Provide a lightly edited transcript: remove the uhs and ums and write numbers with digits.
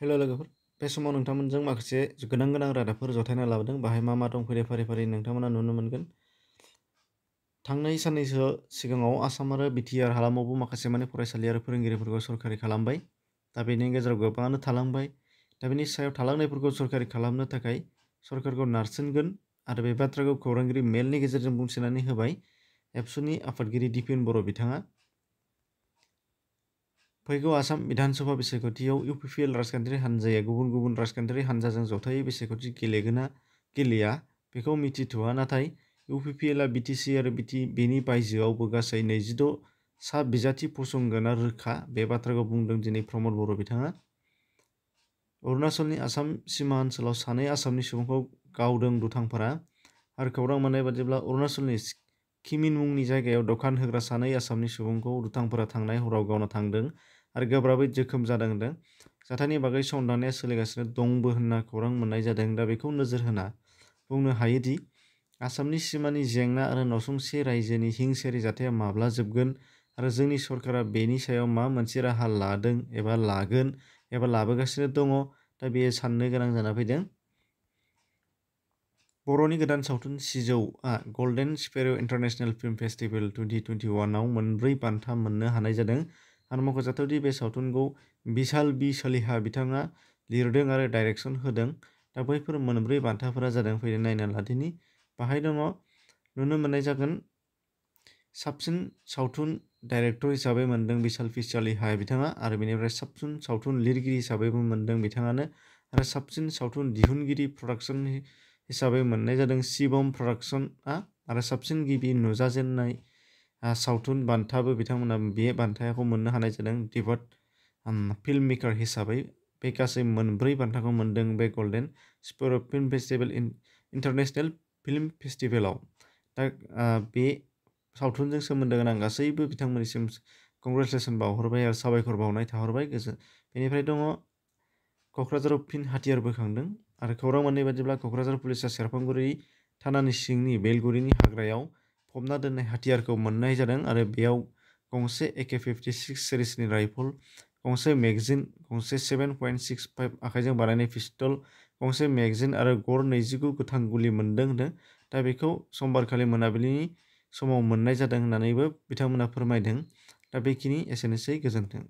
हेल' लोगोफोर, बे समाव नोंथांमोनजों माखासे गोनां रादाबफोर जथायना लाबोदों। बाहाय मा दं फैदो फारि नोंथांमोना नुनो मोनगोन। थांनाय साननैसो सिगाङाव आसाम आरो बिटिआर हालामावबो माखासे फरायसालि आरो फोरोंगिरिफोरखौ सरकारि खालामबाय। दा बेनि गेजेराव गोबाङानो थालांबाय। दा बेनि सायाव थालांनायफोरखौ सरकारि खालामनो थाखाय सरकारखौ नारसिनगोन आरो बे बाथ्राखौ खौरांगिरि मेलनि गेजेरजों बुंथिनानै होबाय एबसुनि आफादगिरि दिपेन बर' बिथाङा। फैगौ आसाम बिधानसभा बिसायख'थियाव इउपिपिएल राजखान्थियारि हान्जाया गुबुन राजखान्थियारि हान्जाजों जथायै बिसायख'थि गेलेगोना गेलेया बेखौ मिथिथ'वा, नाथाय इउपिपिएलआ बिटिसि आरो बेनि बायजोआवबो गासै 26 सा बिजाथि फसंगोना रोखा, बे बाथ्राखौ बुंदों दिनै प्रमद बर' बिथाङा। अरुणाचलनि आसाम सिमा ओनसोलाव सानै आसामनि सुबुंखौ गावदों दुथांफोरा आरो खौरां मोननाय बादिब्ला अरुणाचलनि खिमिन मुंनि जायगायाव दखान होग्रा सानै आसामनि सुबुंखौ दुथांफोरा थांनाय हराव गावना थांदों आरो गोब्राबै जोखोम जादों होनदों। जाथायनि बागै संदाननाया सोलिगासिनो दंबो होनना खौरां मोननाय जादों। दा बेखौ नोजोर होना बुंनो हायोदि आसामनि सिमानि जेंना आरो नसुंसे रायजोनि हिंसायारि जाथाया माब्ला जोबगोन आरो जोंनि सरकारा बेनि सायाव मा मोनसे राहा लादों एबा लागोन एबा लाबोगासिनो दङ, दा बेयो साननो गोनां जाना फैदों। बर'नि गोदान सावथुन सिजौआ golden sparrow' international film festival 2021 आव मोनब्रै बान्था मोननो हानाय जादों आरो मख'जाथावदि बे सावथुनखौ बिशाल बि सलिहा बिथाङा लिरदों आरो डाइरेक्सन होदों। दा बैफोर मोनब्रै बान्थाफोरा जादों, फैदो नायना लादिनि। बाहाय दङ नुनो मोननाय जागोन साबसिन सावथुन डाइरेक्टर हिसाबै मोनदों बिशाल बि सलिहा बिथाङा आरो बेनिफ्राय साबसिन सावथुन लिरगिरि हिसाबैबो मोनदों बिथाङानो आरो साबसिन सावथुन दिहुनगिरि प्रडाक्सन हिसाबै मोननाय जादों शिवम प्रडाक्सनआ आरो साबसिन गिबि नुजाजेननाय सावथुन बान्थाबो बिथांमोना बे बान्थाखौ मोननो हानाय जादों डिबट फिल्म मेकार हिसाबै। बे गासै मोनब्रै बान्थाखौ मोनदों बे golden sparrow' film festival international film फेस्टिभेलाव। दा बे सावथुनजों सोमोन्दो गोनां गासैबो बिथांमोननिसिम कंग्रेचुलेसन बावहरबाय आरो साबायखर बावनाय थाहरबाय। बेनिफ्राय दङ क'क्राझाराव फिन हाथियार बोखांदों आरो खौरां मोननाय बादिब्ला क'क्राझार पुलिसा सेरफांगुरि थानानि सिंनि बेलगुरिनि हाग्रायाव फबना दोननाय हाथियारखौ मोननाय जादों आरो बेयाव गंसे AK-56 सिरिजनि राइफल, गंसे मेगजिन, गंसे 7.65 आखाइजों बानायनाय पिस्तल, गंसे मेगजिन आरो गर 29 गोथां गुलि मोनदों होनदों। दा बेखौ समबारखालि मोनाबिलिनि समाव मोननाय जादों होननानैबो बिथांमोना फोरमायदों। दा बेखिनि एसेनोसै, गोजोन्थों।